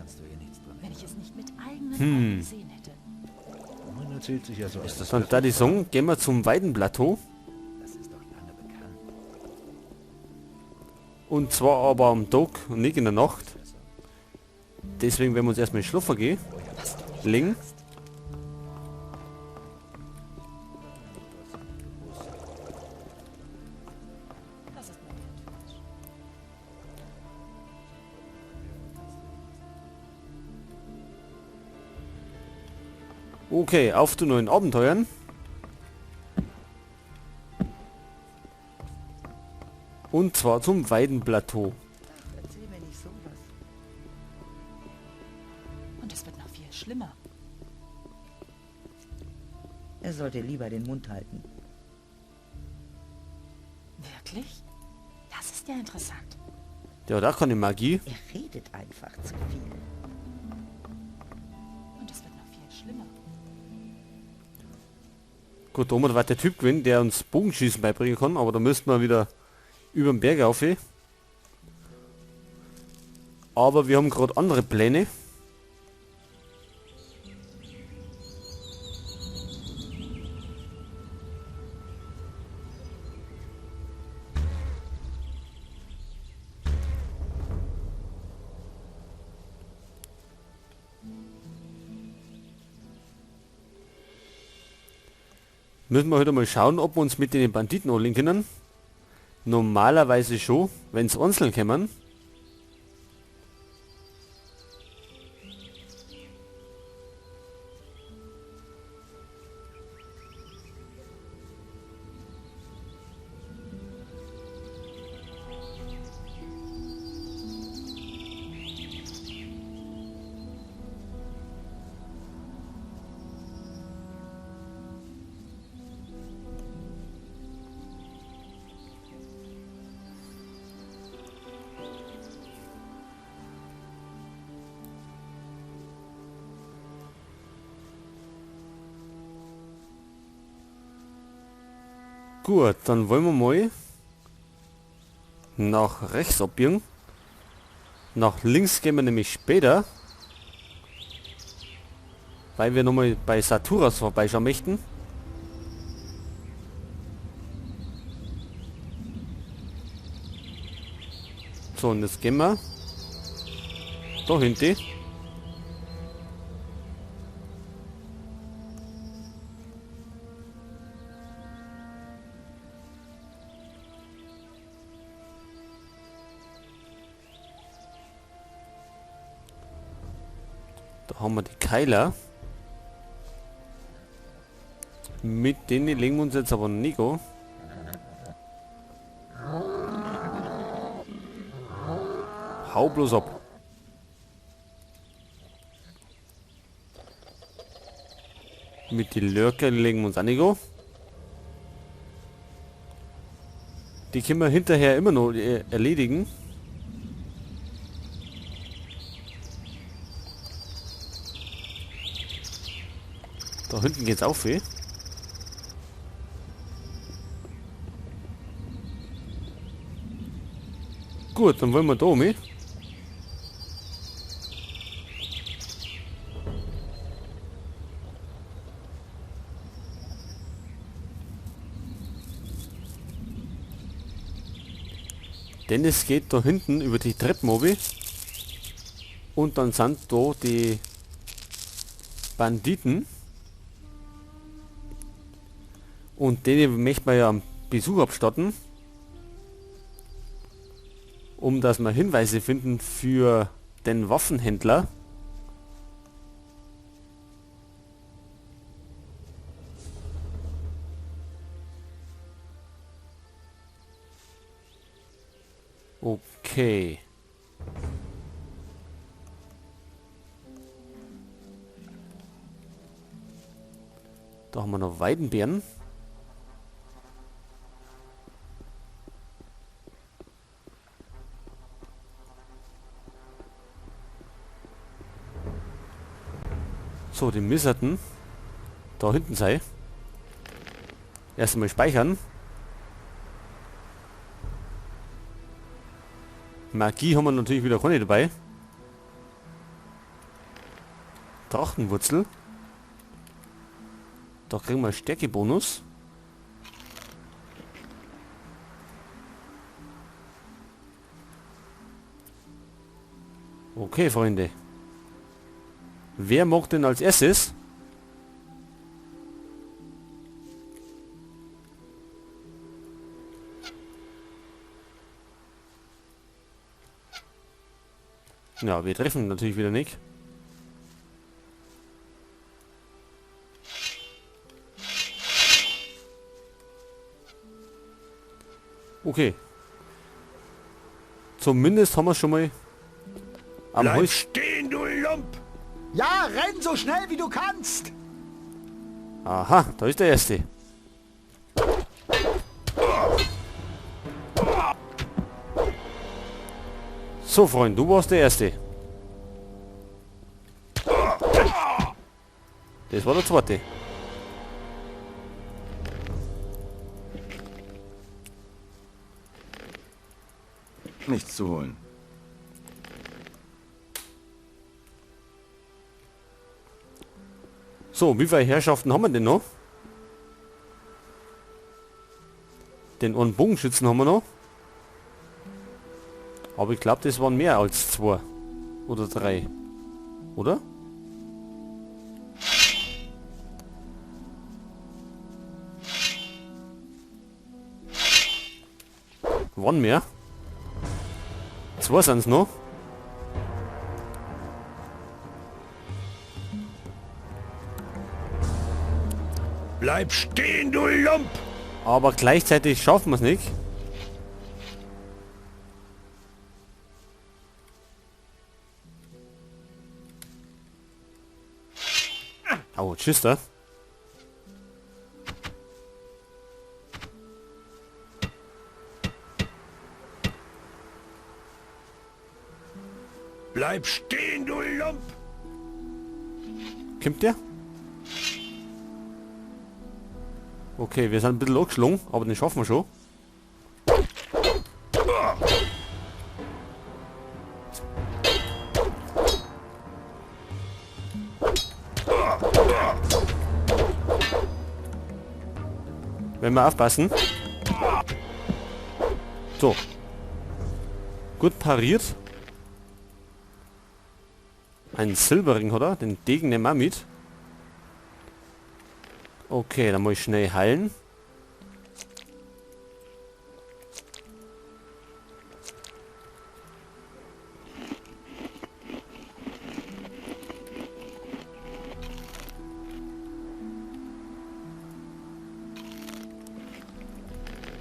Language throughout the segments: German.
kannst du ihr nichts dran Wenn ich ändern. es nicht mit eigenen Augen gesehen hätte. Man erzählt sich ja so. Ist das und da die Song, gehen wir zum Weidenplateau. Das ist doch lange bekannt. Und zwar aber am Tag und nicht in der Nacht. Deswegen werden wir uns erstmal schlafen gehen. Was du nicht Lingen. sagst. Das ist mir falsch. Okay, auf zu neuen Abenteuern. Und zwar zum Weidenplateau. Ach, erzähl mir nicht sowas. Und es wird noch viel schlimmer. Er sollte lieber den Mund halten. Wirklich? Das ist ja interessant. Ja, da kann die Magie. Er redet einfach zu viel. Und es wird noch viel schlimmer. Gut, da war der Typ gewesen, der uns Bogenschießen beibringen kann, aber da müssten wir wieder über den Berg rauf. Aber wir haben gerade andere Pläne. Müssen wir heute mal schauen, ob wir uns mit den Banditen anlegen können. Normalerweise schon, wenn sie einzeln kommen. Gut, dann wollen wir mal nach rechts abbiegen. Nach links gehen wir nämlich später, weil wir nochmal bei Saturas vorbeischauen möchten. So, und jetzt gehen wir da hinten. Da haben wir die Keiler. Mit denen legen wir uns jetzt aber nicht an. Hau bloß ab. Mit den Lurker legen wir uns auch nicht an. Die können wir hinterher immer noch erledigen. Da hinten geht's auf, weh. Gut, dann wollen wir da um. Denn es geht da hinten über die Treppen oben. Und dann sind da die Banditen. Und denen möchten wir ja einen Besuch abstatten. Um dass wir Hinweise finden für den Waffenhändler. Okay. Da haben wir noch Weidenbeeren. So, die Misserten. Da hinten sei. Erst einmal speichern. Magie haben wir natürlich wieder keine dabei. Drachenwurzel. Da kriegen wir einen Stärkebonus. Okay, Freunde. Wer mag denn als erstes? Ja, wir treffen natürlich wieder nicht. Okay. Zumindest haben wir schon mal am Bleib Holz. stehen, du Lump! Ja, renn so schnell wie du kannst. Aha, da ist der erste. So, Freund, du warst der erste. Das war der zweite. Nichts zu holen. So, wie viele Herrschaften haben wir denn noch? Den einen Bogenschützen haben wir noch. Aber ich glaube, das waren mehr als 2 oder 3. Oder? Waren mehr? 2 sind es noch. Bleib stehen, du Lump! Aber gleichzeitig schaffen wir es nicht. Oh, tschüss da. Bleib stehen, du Lump! Kommt der? Okay, wir sind ein bisschen angeschlagen, aber den schaffen wir schon. Wenn wir aufpassen. So. Gut pariert. Ein Silberring, oder? Den Degen nehmen wir mit. Okay, dann muss ich schnell heilen.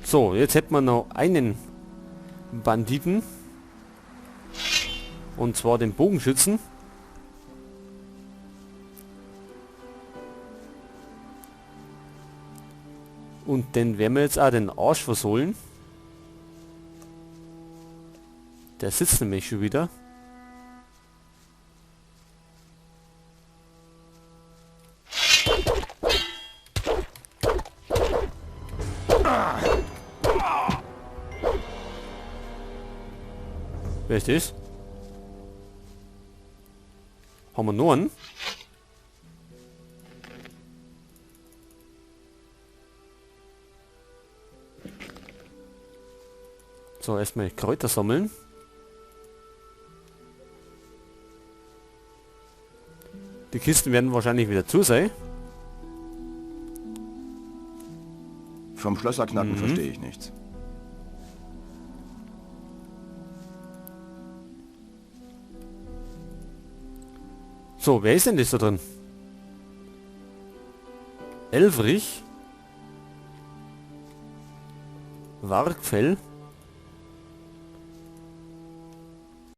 So, jetzt hätten wir noch einen Banditen. Und zwar den Bogenschützen. Und den werden wir jetzt auch den Arsch versohlen. Der sitzt nämlich schon wieder. Wer ist das? Haben wir noch einen? So, erstmal Kräuter sammeln. Die Kisten werden wahrscheinlich wieder zu sein. Vom Schlösserknacken verstehe ich nichts. So, wer ist denn das da drin? Elfrich. Wargfell.